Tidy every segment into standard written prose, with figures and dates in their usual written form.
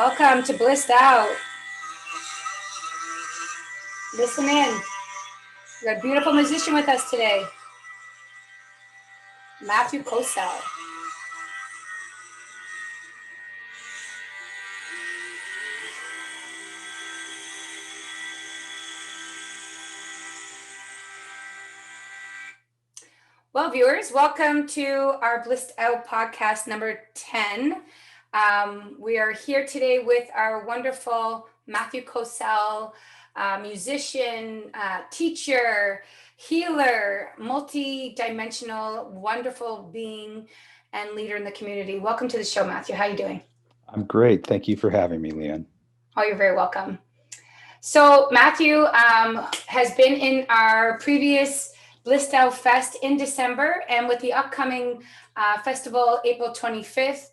Welcome to BlisstOut. Listen in. We got a beautiful musician with us today, Matthew Kocel. Well, viewers, welcome to our BlisstOut podcast number 10. We are here today with our wonderful Matthew Kocel, musician, teacher, healer, multi-dimensional, wonderful being and leader in the community. Welcome to the show, Matthew. How are you doing? I'm great. Thank you for having me, Leanne. Oh, you're very welcome. So Matthew has been in our previous BlisstOut Fest in December, and with the upcoming festival, April 25th,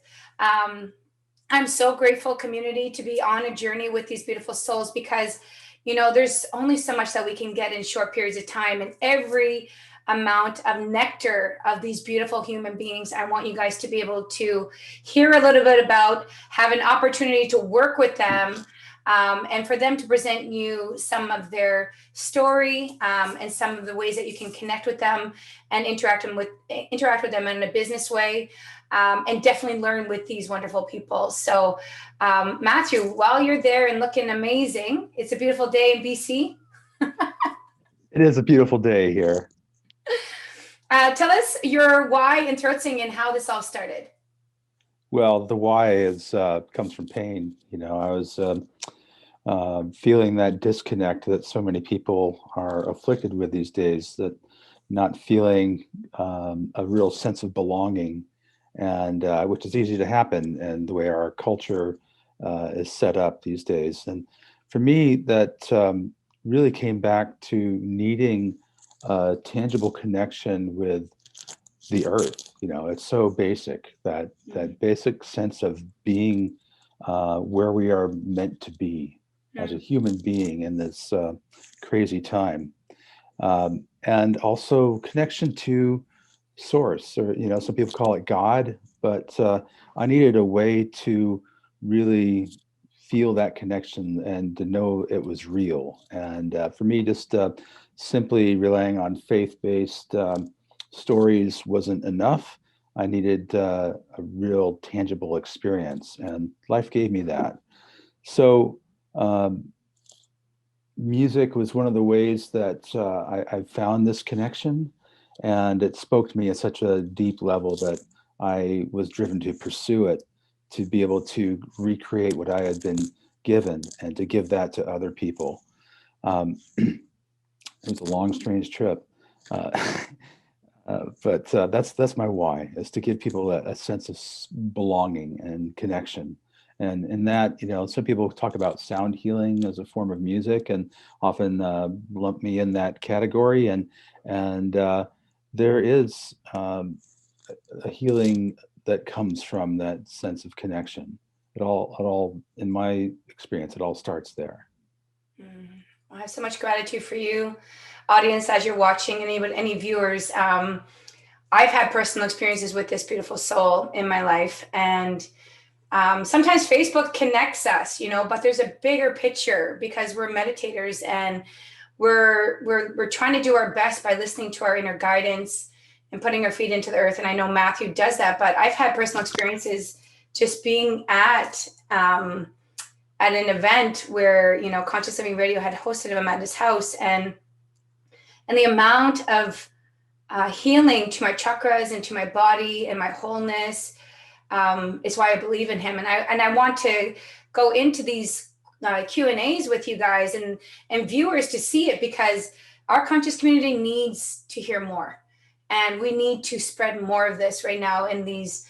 I'm so grateful, community, to be on a journey with these beautiful souls because, you know, there's only so much that we can get in short periods of time, and every amount of nectar of these beautiful human beings, I want you guys to be able to hear a little bit about, have an opportunity to work with them, and for them to present you some of their story and some of the ways that you can connect with them and interact with them in a business way, and definitely learn with these wonderful people. So, Matthew, while you're there and looking amazing, it's a beautiful day in BC. It is a beautiful day here. Tell us your why in throat singing and how this all started. Well, the why is comes from pain. You know, I was feeling that disconnect that so many people are afflicted with these days, that not feeling a real sense of belonging, and which is easy to happen and the way our culture is set up these days. And for me, that really came back to needing a tangible connection with the earth. You know, it's so basic, that basic sense of being where we are meant to be as a human being in this crazy time, and also connection to source, or, you know, some people call it God, but I needed a way to really feel that connection and to know it was real. And for me, just simply relying on faith-based stories wasn't enough. I needed a real tangible experience, and life gave me that. So music was one of the ways that I found this connection, and it spoke to me at such a deep level that I was driven to pursue it, to be able to recreate what I had been given and to give that to other people. It was a long, strange trip. But that's my why, is to give people a sense of belonging and connection. And in that, you know, some people talk about sound healing as a form of music, and often lump me in that category. And there is a healing that comes from that sense of connection. It all, in my experience, it all starts there. I have so much gratitude for you, audience, as you're watching, and even any viewers. I've had personal experiences with this beautiful soul in my life, and sometimes Facebook connects us, you know, but there's a bigger picture because we're meditators, and we're trying to do our best by listening to our inner guidance and putting our feet into the earth. And I know Matthew does that, but I've had personal experiences just being at an event where, you know, Conscious Living Radio had hosted him at his house, and the amount of healing to my chakras and to my body and my wholeness is why I believe in him. And I want to go into these Q&As with you guys and viewers to see it, because our conscious community needs to hear more, and we need to spread more of this right now in these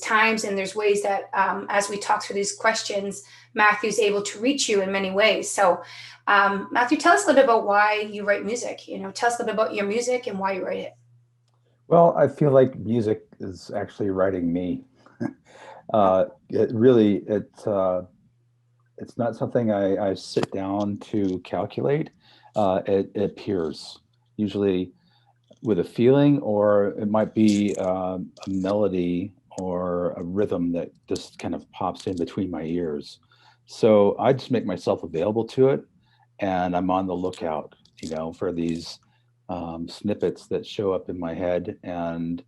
times. And there's ways that as we talk through these questions, Matthew's able to reach you in many ways. So Matthew, tell us a little bit about why you write music. You know, tell us a little bit about your music and why you write it. Well, I feel like music is actually writing me. It's not something I sit down to calculate. It appears usually with a feeling, or it might be a melody or a rhythm that just kind of pops in between my ears. So I just make myself available to it, and I'm on the lookout, for these snippets that show up in my head, um,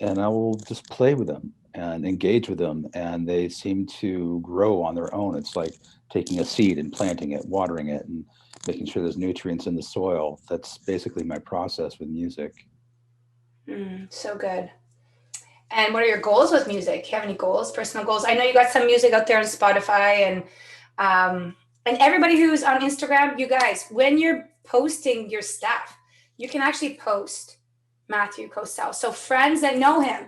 and I will just play with them and engage with them, and they seem to grow on their own. It's like taking a seed and planting it, watering it, and making sure there's nutrients in the soil. That's basically my process with music. So good. And what are your goals with music? Do you have any goals, personal goals? I know you got some music out there on Spotify, and everybody who's on Instagram, you guys, when you're posting your stuff, you can actually post Matthew Kocel. So friends that know him,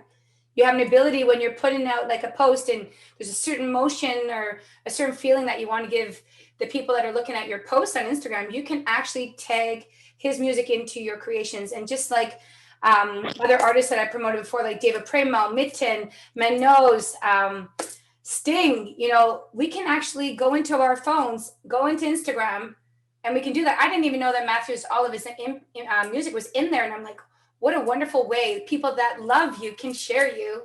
you have an ability when you're putting out like a post and there's a certain motion or a certain feeling that you want to give the people that are looking at your post on Instagram, you can actually tag his music into your creations. And just like other artists that I promoted before, like David Primo, Mitten, Manos, Sting, we can actually go into our phones, go into Instagram, and we can do that. I didn't even know that Matthew's, all of his music was in there. And I'm like, what a wonderful way people that love you can share you.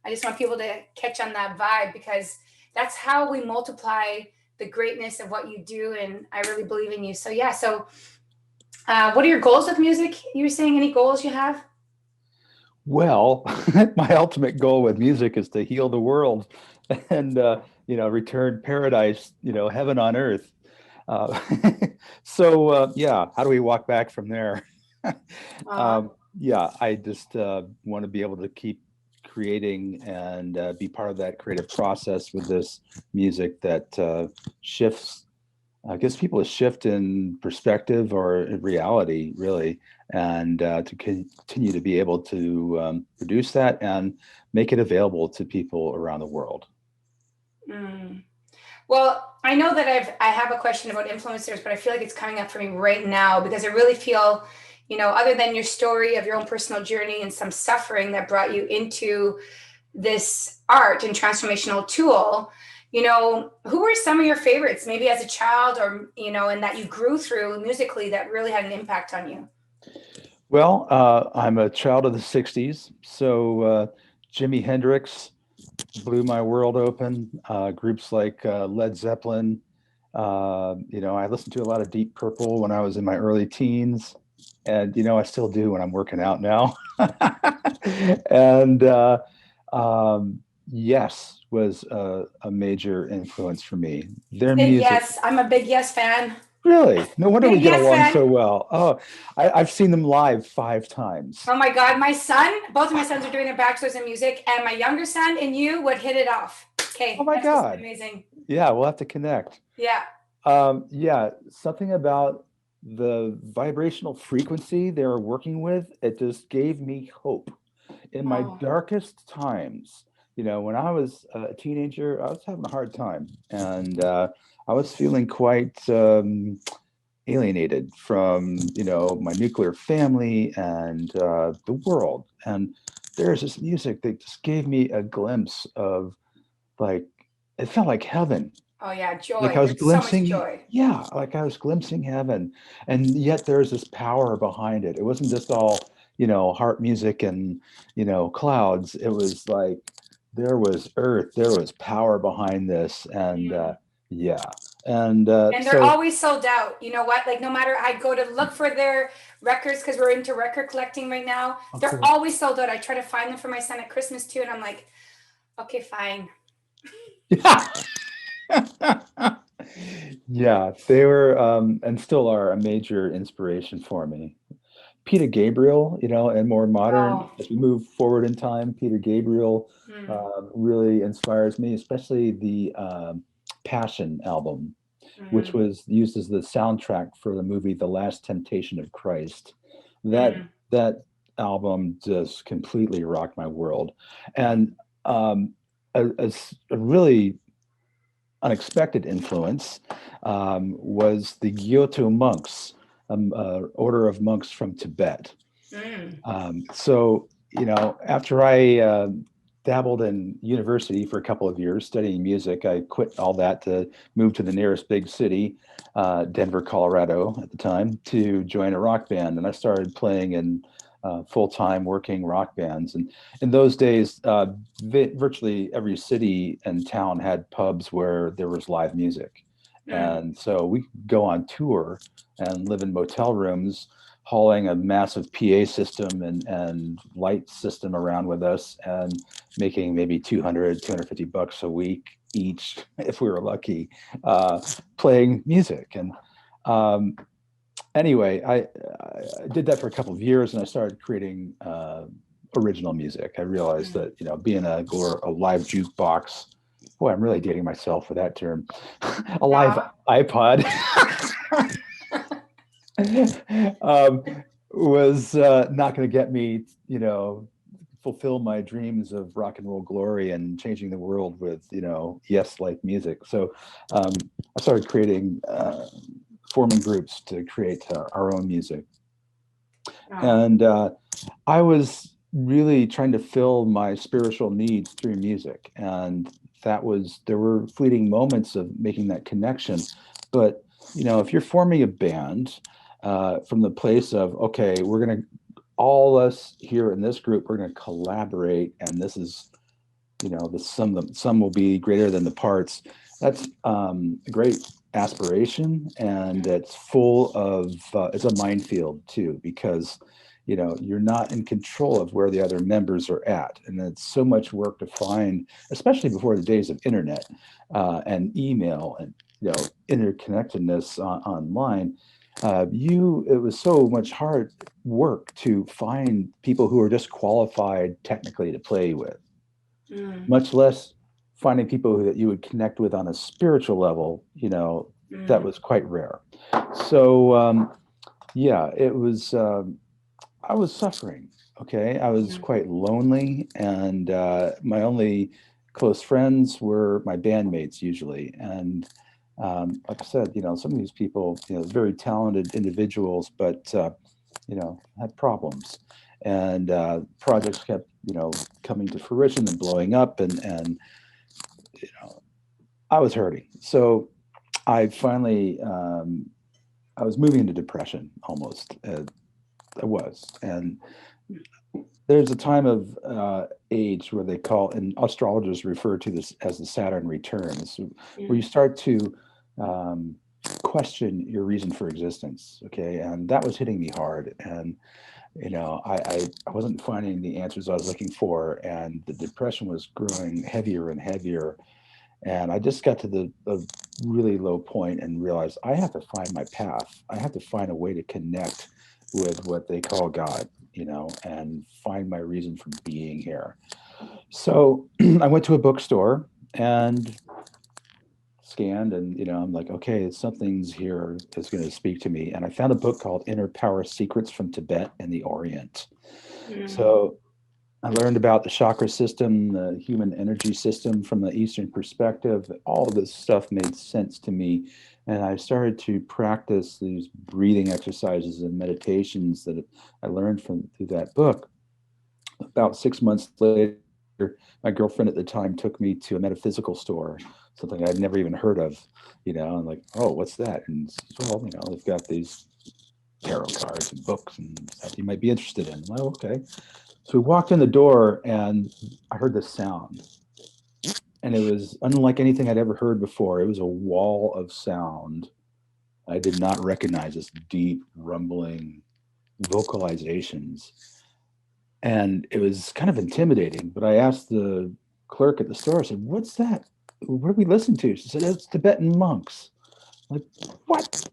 I just want people to catch on that vibe, because that's how we multiply the greatness of what you do. And I really believe in you. So yeah. So what are your goals with music? You were saying any goals you have? Well, my ultimate goal with music is to heal the world and, return paradise, heaven on earth. Uh, yeah, how do we walk back from there? Yeah, I just want to be able to keep creating and be part of that creative process with this music that shifts, gives people a shift in perspective or in reality, really, and to continue to be able to produce that and make it available to people around the world. Well, I know that I have a question about influencers, but I feel like it's coming up for me right now, because I really feel, other than your story of your own personal journey and some suffering that brought you into this art and transformational tool, who were some of your favorites, maybe as a child or, and that you grew through musically that really had an impact on you? Well, I'm a child of the 60s, so Jimi Hendrix blew my world open. Groups like Led Zeppelin. I listened to a lot of Deep Purple when I was in my early teens, and I still do when I'm working out now. And Yes was a major influence for me. Their Big music. Yes. I'm a big Yes fan. Really? No wonder we Big get Yes along fan. so well. Oh, I've seen them live 5 times. Oh my God. Both of my sons are doing their bachelor's in music, and my younger son and you would hit it off. Okay. Oh my That's just God. amazing. Yeah, we'll have to connect. Yeah. Yeah, something about the vibrational frequency they were working with, it just gave me hope in my Oh. darkest times. When I was a teenager, I was having a hard time, and I was feeling quite alienated from, my nuclear family and the world. And there's this music that just gave me a glimpse of, like, it felt like heaven. Oh yeah, joy. Like I was There's so much glimpsing, joy. yeah, like I was glimpsing heaven. And yet there's this power behind it. It wasn't just all, harp music and, clouds. It was like there was earth, there was power behind this. And yeah. And And they're always sold out. You know what? Like, no matter, I go to look for their records because we're into record collecting right now. They're cool. always sold out. I try to find them for my son at Christmas too, and I'm like, okay, fine. Yeah. Yeah, they were and still are a major inspiration for me. Peter Gabriel, and more modern, as we move forward in time, Peter Gabriel really inspires me, especially the Passion album, which was used as the soundtrack for the movie The Last Temptation of Christ. That album just completely rocked my world. And a really unexpected influence was the Kyoto monks, order of monks from Tibet. So, after I dabbled in university for a couple of years studying music, I quit all that to move to the nearest big city, Denver, Colorado at the time, to join a rock band. And I started playing in full-time working rock bands. And in those days, virtually every city and town had pubs where there was live music. And so we go on tour and live in motel rooms, hauling a massive PA system and light system around with us, and making maybe 250 bucks a week each, if we were lucky, playing music. And anyway, I did that for a couple of years, and I started creating original music. I realized that, being a live jukebox, boy, I'm really dating myself with that term, a live iPod, was not going to get me, fulfill my dreams of rock and roll glory and changing the world with, yes-like music. So I started forming groups to create our own music. And I was really trying to fill my spiritual needs through music. And there were fleeting moments of making that connection. But, if you're forming a band from the place of, okay, all us here in this group, we're going to collaborate, and this is, the sum will be greater than the parts. That's a great aspiration, and it's full of it's a minefield too, because you're not in control of where the other members are at, and it's so much work to find, especially before the days of internet and email and interconnectedness online. It was so much hard work to find people who are just qualified technically to play with, much less finding people that you would connect with on a spiritual level. That was quite rare. So it was, I was suffering. Okay. I was quite lonely, and my only close friends were my bandmates usually. And like I said, some of these people, very talented individuals, but had problems, and projects kept, coming to fruition and blowing up, and I was hurting. So I finally, I was moving into depression almost. I was, and there's a time of age where they call, and astrologers refer to this as the Saturn returns, where you start to question your reason for existence. Okay, and that was hitting me hard, and I wasn't finding the answers I was looking for, and the depression was growing heavier and heavier. And I just got to a really low point and realized I have to find my path. I have to find a way to connect with what they call God, and find my reason for being here. So I went to a bookstore and scanned, and I'm like, okay, something's here that's going to speak to me. And I found a book called Inner Power Secrets from Tibet and the Orient. So I learned about the chakra system, the human energy system from the Eastern perspective. All of this stuff made sense to me. And I started to practice these breathing exercises and meditations that I learned through that book. About 6 months later, my girlfriend at the time took me to a metaphysical store, something I'd never even heard of. I'm like, oh, what's that? And well, they've got these tarot cards and books and stuff you might be interested in. I'm like, okay. So we walked in the door, and I heard this sound, and it was unlike anything I'd ever heard before. It was a wall of sound. I did not recognize this deep, rumbling vocalizations. And it was kind of intimidating, but I asked the clerk at the store, I said, what's that? What do we listen to? She said, it's Tibetan monks. I'm like, what?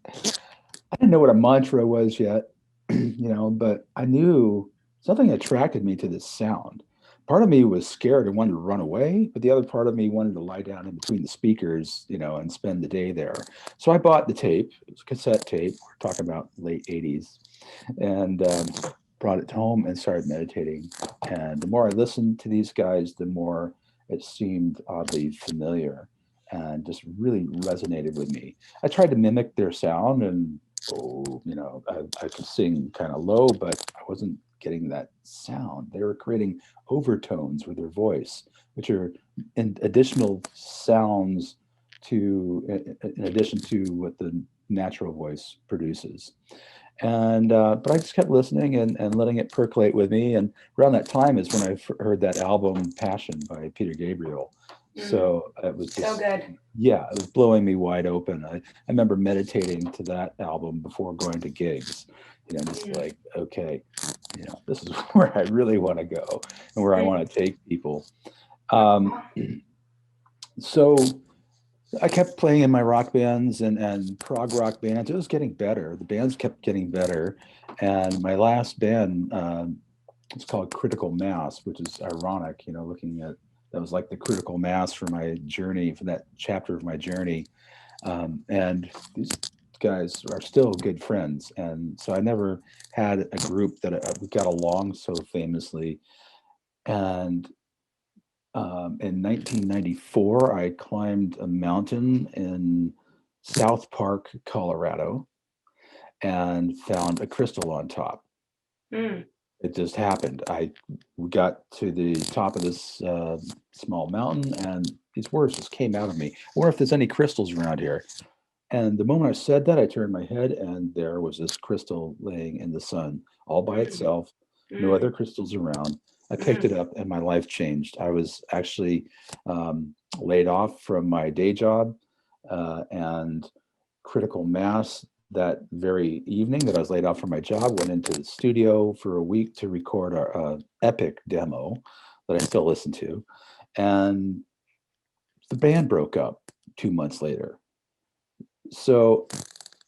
I didn't know what a mantra was yet, but I knew something attracted me to this sound. Part of me was scared and wanted to run away, but the other part of me wanted to lie down in between the speakers, and spend the day there. So I bought the tape. It was a cassette tape. We're talking about late 80s. And brought it home and started meditating. And the more I listened to these guys, the more it seemed oddly familiar and just really resonated with me. I tried to mimic their sound, and I could sing kind of low, but I wasn't getting that sound. They were creating overtones with their voice, which are additional sounds in addition to what the natural voice produces. And but I just kept listening and letting it percolate with me. And around that time is when I heard that album Passion by Peter Gabriel. Mm, So it was so just, good. yeah, it was blowing me wide open. I remember meditating to that album before going to gigs, just Mm, like, okay, this is where I really want to go and where I mm. want to take people. Oh, Um, so I kept playing in my rock bands and prog rock bands. It was getting better. The bands kept getting better. And my last band, it's called Critical Mass, which is ironic, looking at that was like the critical mass for my journey, for that chapter of my journey. And these guys are still good friends. And so I never had a group that we got along so famously. And in 1994, I climbed a mountain in South Park, Colorado, and found a crystal on top. mm, It just happened. We got to the top of this small mountain, and these words just came out of me. Or if there's any crystals around here. And the moment I said that, I turned my head, and there was this crystal laying in the sun, all by mm, itself, no mm, other crystals around. I picked mm, it up, and my life changed. I was actually laid off from my day job, and critical mass that very evening that I was laid off from my job, went into the studio for a week to record a epic demo that I still listen to. And the band broke up 2 months later. So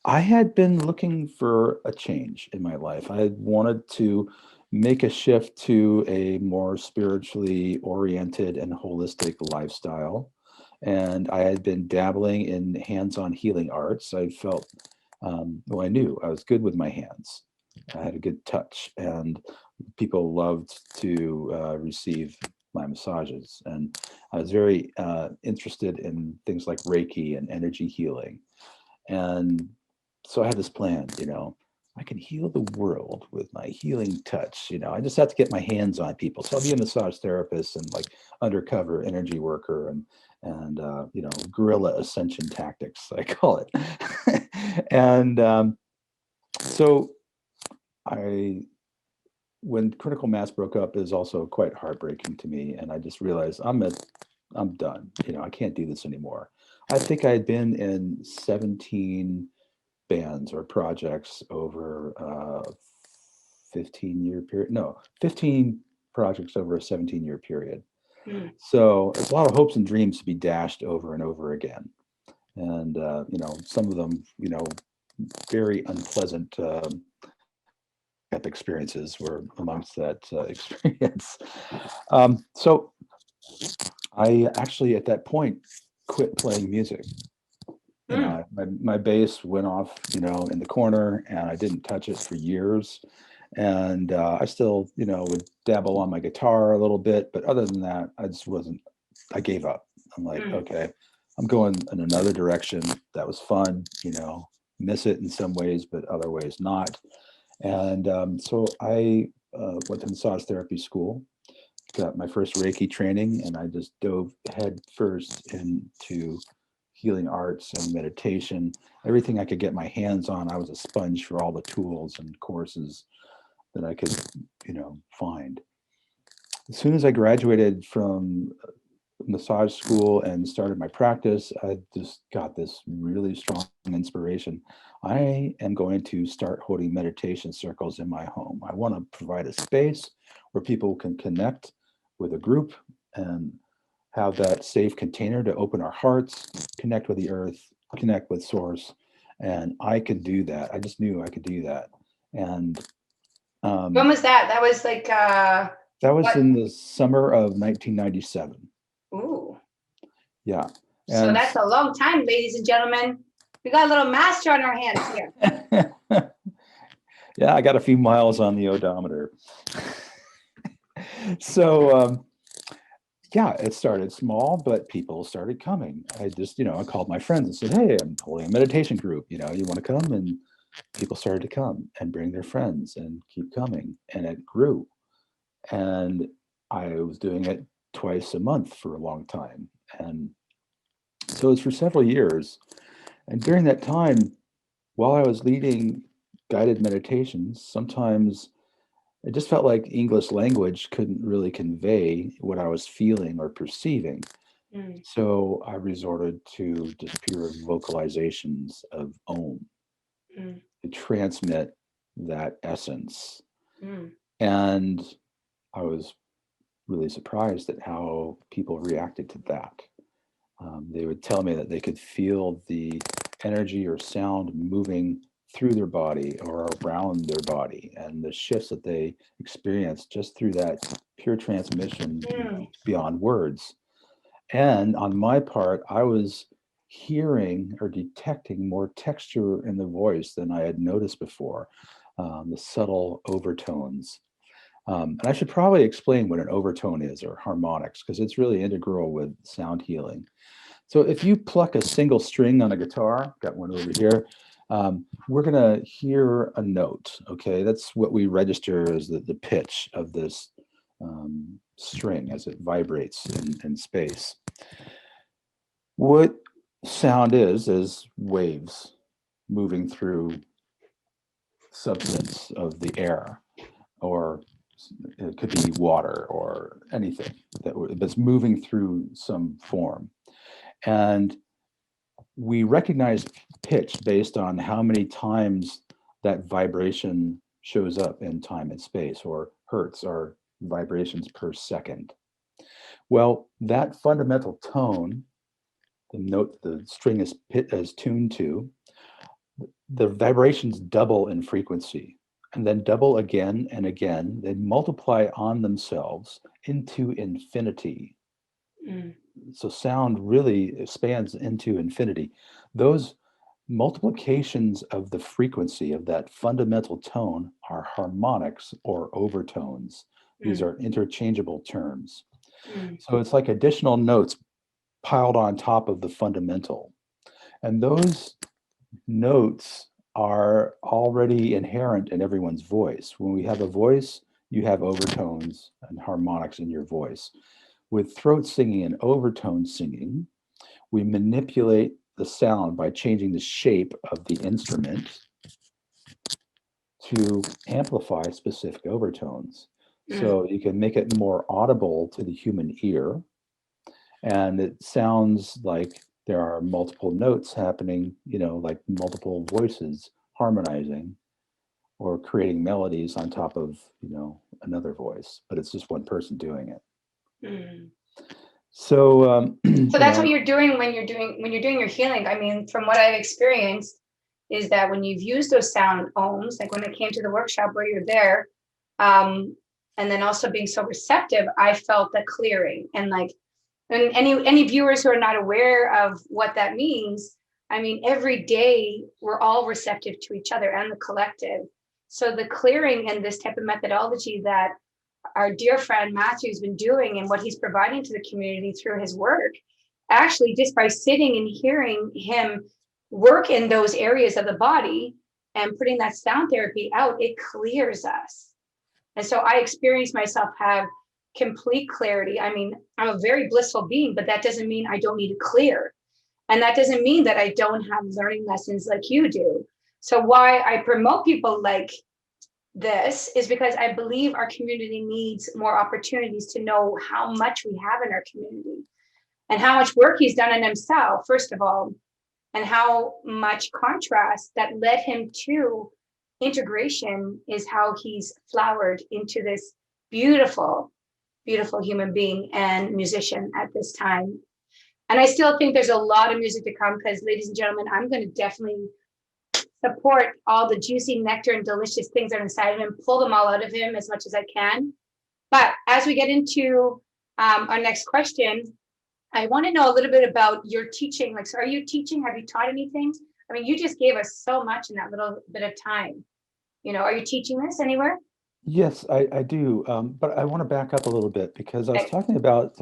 I had been looking for a change in my life. I wanted to make a shift to a more spiritually oriented and holistic lifestyle. And I had been dabbling in hands on healing arts. I felt, well, I knew I was good with my hands. I had a good touch, and people loved to receive my massages. And I was very interested in things like Reiki and energy healing. And so I had this plan, I can heal the world with my healing touch. I just have to get my hands on people. So I'll be a massage therapist and like undercover energy worker and guerrilla ascension tactics, I call it. And so I, when critical mass broke up, is also quite heartbreaking to me. And I just realized I'm done. I can't do this anymore. I think I had been in 17 bands or projects over a 15-year period. No, 15 projects over a 17-year period. mm. So there's a lot of hopes and dreams to be dashed over and over again. And, some of them, very unpleasant experiences were amongst that experience. So I actually, at that point, quit playing music. Mm. My bass went off, in the corner, and I didn't touch it for years. And I still, would dabble on my guitar a little bit, but other than that, I just wasn't. I gave up. I'm like, Mm. okay, I'm going in another direction. That was fun, miss it in some ways, but other ways not. And so I went to massage therapy school, got my first Reiki training, and I just dove head first into healing arts and meditation. Everything I could get my hands on, I was a sponge for all the tools and courses that I could, find. As soon as I graduated from massage school and started my practice, I just got this really strong inspiration. I am going to start holding meditation circles in my home. I want to provide a space where people can connect with a group and have that safe container to open our hearts, connect with the earth, connect with source. And I could do that. I just knew I could do that. And When um, was that? That was like that was what? in the summer of 1997. Ooh. Yeah. So And that's a long time, ladies and gentlemen. We got a little master on our hands here. yeah, I got a few miles on the odometer. So, yeah, it started small, but people started coming. I just, I called my friends and said, hey, I'm holding a meditation group. You want to come? And people started to come and bring their friends and keep coming. And it grew. And I was doing it twice a month for a long time. And so it's for several years. And during that time, while I was leading guided meditations, sometimes it just felt like English language couldn't really convey what I was feeling or perceiving. Mm, So I resorted to just pure vocalizations of Om mm, to transmit that essence. mm, And I was really surprised at how people reacted to that. They would tell me that they could feel the energy or sound moving through their body or around their body, and the shifts that they experienced just through that pure transmission, mm, beyond words. And on my part, I was hearing or detecting more texture in the voice than I had noticed before, the subtle overtones. And I should probably explain what an overtone is, or harmonics, because it's really integral with sound healing. So if you pluck a single string on a guitar, got one over here, we're going to hear a note. Okay, that's what we register as the pitch of this string as it vibrates in space. What sound is waves moving through substance of the air, or it could be water or anything that's moving through some form. And we recognize pitch based on how many times that vibration shows up in time and space, or hertz, or vibrations per second. Well, that fundamental tone, the note the string is tuned to, the vibrations double in frequency, and then double again and again. They multiply on themselves into infinity. mm, So sound really expands into infinity. Those multiplications of the frequency of that fundamental tone are harmonics or overtones. These mm, are interchangeable terms. mm, So it's like additional notes piled on top of the fundamental. And those notes are already inherent in everyone's voice. When we have a voice, you have overtones and harmonics in your voice. With throat singing and overtone singing, we manipulate the sound by changing the shape of the instrument to amplify specific overtones. mm, So you can make it more audible to the human ear, and it sounds like there are multiple notes happening, like multiple voices harmonizing or creating melodies on top of, another voice, but it's just one person doing it. mm. So, So that's what you're doing when you're doing your healing. I mean, from what I've experienced, is that when you've used those sound ohms, like when I came to the workshop where you're there, um, and then also being so receptive, I felt the clearing. And like, and any viewers who are not aware of what that means, I mean, every day we're all receptive to each other and the collective. So the clearing and this type of methodology that our dear friend Matthew's been doing and what he's providing to the community through his work, actually just by sitting and hearing him work in those areas of the body and putting that sound therapy out, it clears us. And so I experienced myself have complete clarity. I mean, I'm a very blissful being, but that doesn't mean I don't need to clear. And that doesn't mean that I don't have learning lessons like you do. So why I promote people like this is because I believe our community needs more opportunities to know how much we have in our community and how much work he's done in himself, first of all, and how much contrast that led him to integration is how he's flowered into this beautiful, beautiful human being and musician at this time. And I still think there's a lot of music to come because, ladies and gentlemen, I'm going to definitely support all the juicy nectar and delicious things that are inside of him, pull them all out of him as much as I can. But as we get into our next question, I want to know a little bit about your teaching. Like, so are you teaching? Have you taught anything? I mean, you just gave us so much in that little bit of time. Are you teaching this anywhere? yes, I do. But I want to back up a little bit because I was Okay. talking about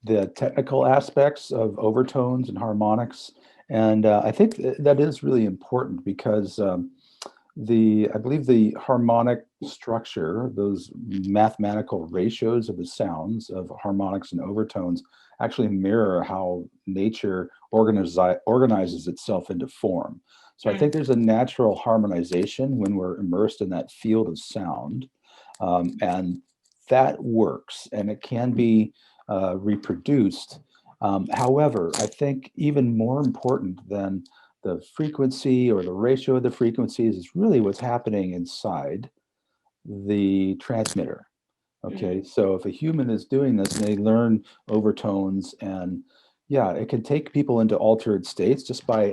the technical aspects of overtones and harmonics. And I think that is really important because I believe the harmonic structure, those mathematical ratios of the sounds of harmonics and overtones actually mirror how nature organizes itself into form. So I think there's a natural harmonization when we're immersed in that field of sound. And that works, and it can be reproduced. However, I think even more important than the frequency or the ratio of the frequencies is really what's happening inside the transmitter. Okay, so if a human is doing this and they learn overtones, and yeah, it can take people into altered states just by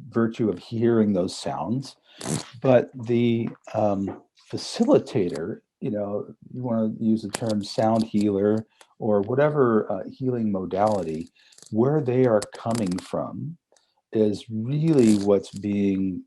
virtue of hearing those sounds. But the facilitator, you want to use the term sound healer or whatever healing modality, where they are coming from is really what's being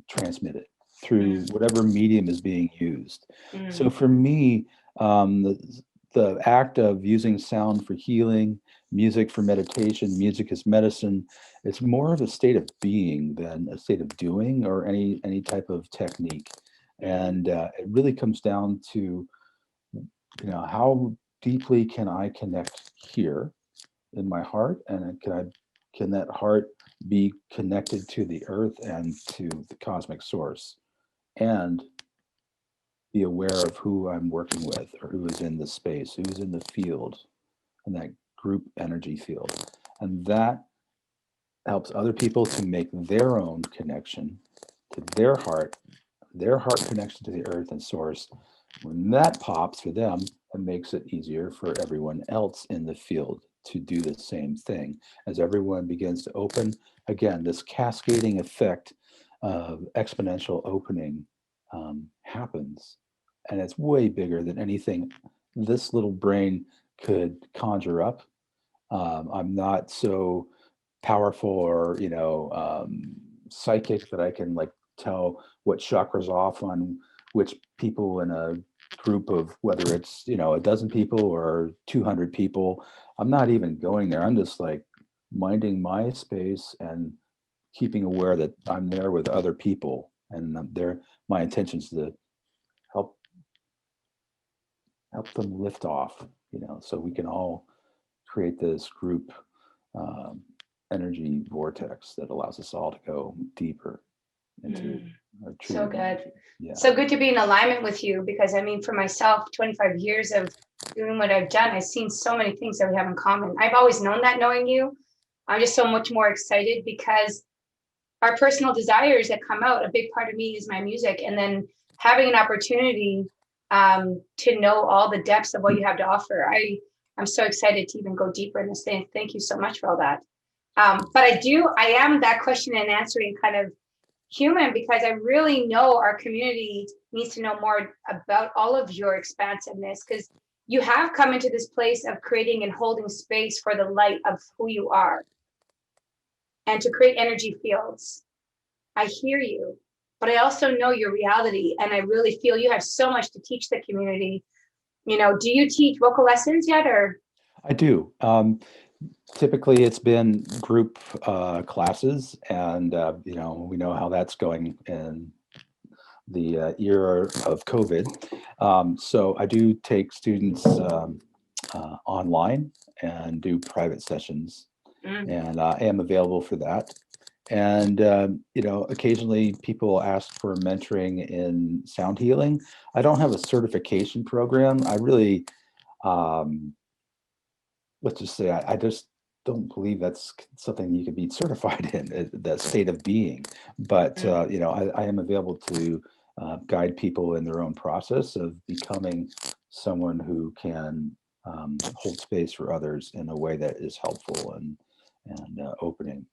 transmitted through whatever medium is being used. So for me, the act of using sound for healing, music for meditation, music as medicine, it's more of a state of being than a state of doing or any type of technique. And it really comes down to, how deeply can I connect here in my heart, and can that heart be connected to the earth and to the cosmic source, and be aware of who I'm working with or who is in the space, who's in the field, in that group energy field. And that helps other people to make their own connection to their heart connection to the earth and source. When that pops for them, it makes it easier for everyone else in the field to do the same thing. As everyone begins to open, again, this cascading effect of exponential opening happens. And it's way bigger than anything this little brain could conjure up. I'm not so powerful or, psychic that I can like tell what chakras off on which people in a group of, whether it's, a dozen people or 200 people. I'm not even going there. I'm just like minding my space and keeping aware that I'm there with other people, and my intention is to help them lift off, so we can all create this group energy vortex that allows us all to go deeper into our true So good. energy. Yeah. So good to be in alignment with you, because I mean, for myself, 25 years of doing what I've done, I've seen so many things that we have in common. I've always known that, knowing you. I'm just so much more excited because our personal desires that come out, a big part of me is my music. And then having an opportunity to know all the depths of what you have to offer. I'm so excited to even go deeper in this thing. Thank you so much for all that. But I am that question and answering kind of human, because I really know our community needs to know more about all of your expansiveness, because you have come into this place of creating and holding space for the light of who you are and to create energy fields. I hear you, but I also know your reality, and I really feel you have so much to teach the community. Do you teach vocal lessons yet, or? I do. Typically, it's been group classes, and we know how that's going in the era of COVID. So I do take students online and do private sessions, and I am available for that. And occasionally people ask for mentoring in sound healing. I don't have a certification program. I really, let's just say, I just don't believe that's something you can be certified in, the state of being. But I am available to guide people in their own process of becoming someone who can hold space for others in a way that is helpful and opening.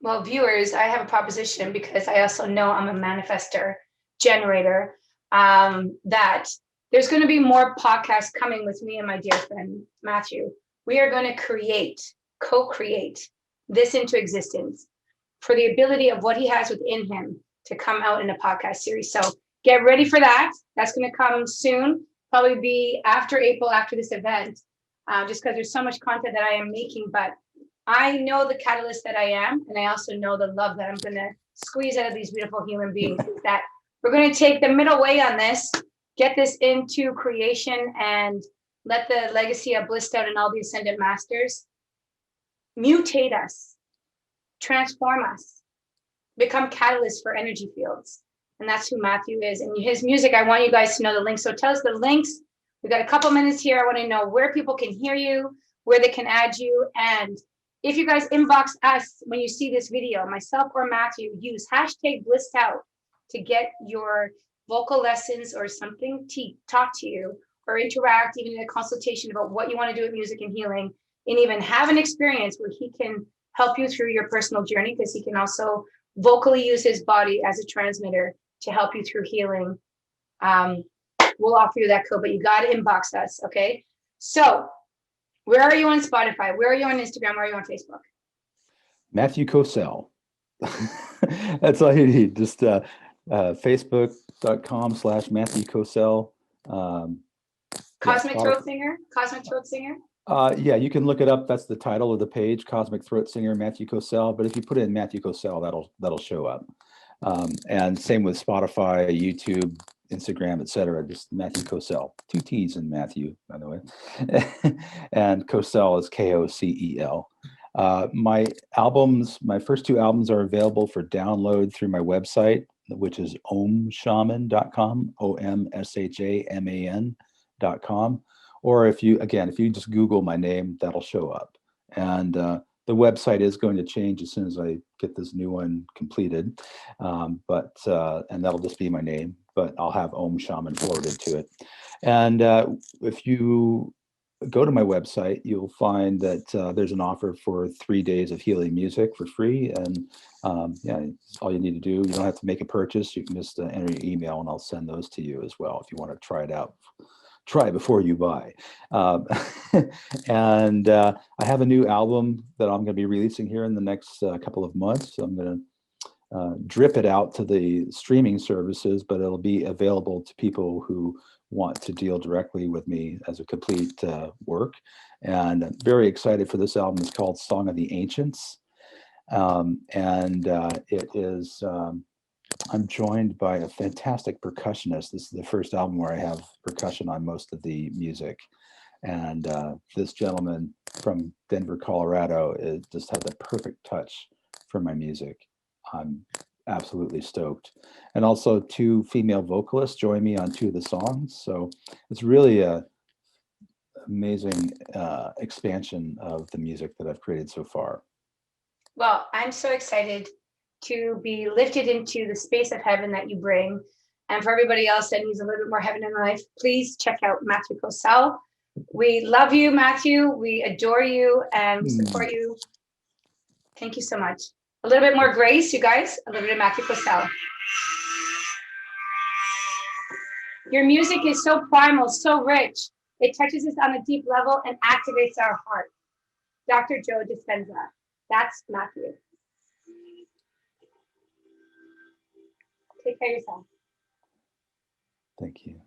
Well, viewers, I have a proposition, because I also know I'm a manifester generator, that there's going to be more podcasts coming with me and my dear friend, Matthew. We are going to co-create this into existence for the ability of what he has within him to come out in a podcast series. So get ready for that. That's going to come soon, probably be after April, after this event, just because there's so much content that I am making. But I know the catalyst that I am, and I also know the love that I'm going to squeeze out of these beautiful human beings. That we're going to take the middle way on this, get this into creation, and let the legacy of BlisstOut and all the Ascended Masters mutate us transform us, become catalysts for energy fields. And that's who Matthew is. And his music, I want you guys to know the links. So tell us the links. We've got a couple minutes here. I want to know where people can hear you, where they can add you. And if you guys inbox us when you see this video, myself or Matthew, use hashtag BlisstOut to get your vocal lessons or something to talk to you or interact, even in a consultation about what you want to do with music and healing, and even have an experience where he can help you through your personal journey, because he can also vocally use his body as a transmitter to help you through healing. We'll offer you that code, but you got to inbox us, okay? So where are you on Spotify? Where are you on Instagram? Where are you on Facebook? Matthew Kocel. That's all you need. Just facebook.com/Matthew Kocel. Cosmic Throat Singer? Cosmic Throat Singer? Yeah, you can look it up. That's the title of the page, Cosmic Throat Singer, Matthew Kocel. But if you put in Matthew Kocel, that'll show up. And same with Spotify, YouTube, Instagram, etc. Just Matthew Kocel. 2 T's in Matthew, by the way. And Kocel is Kocel. My first 2 albums are available for download through my website, which is omshaman.com, OMSHAMAN.com. Or if you just Google my name, that'll show up. And the website is going to change as soon as I get this new one completed. And that'll just be my name, but I'll have Om Shaman forwarded to it. And if you go to my website, you'll find that there's an offer for 3 days of healing music for free. And yeah, all you need to do, you don't have to make a purchase. You can just enter your email and I'll send those to you as well if you want to try it out. Try before you buy. And I have a new album that I'm going to be releasing here in the next couple of months. So I'm going to drip it out to the streaming services, but it'll be available to people who want to deal directly with me as a complete work. And I'm very excited for this album. It's called Song of the Ancients. It is, I'm joined by a fantastic percussionist. This is the first album where I have percussion on most of the music. And this gentleman from Denver, Colorado, just has the perfect touch for my music. I'm absolutely stoked. And also 2 female vocalists join me on 2 of the songs. So it's really a amazing expansion of the music that I've created so far. Well, I'm so excited to be lifted into the space of heaven that you bring. And for everybody else that needs a little bit more heaven in life, please check out Matthew Kocel. We love you, Matthew. We adore you and we support you. Thank you so much. A little bit more grace, you guys. A little bit of Matthew Kocel. Your music is so primal, so rich. It touches us on a deep level and activates our heart. Dr. Joe Dispenza. That's Matthew. Take care of yourself. Thank you.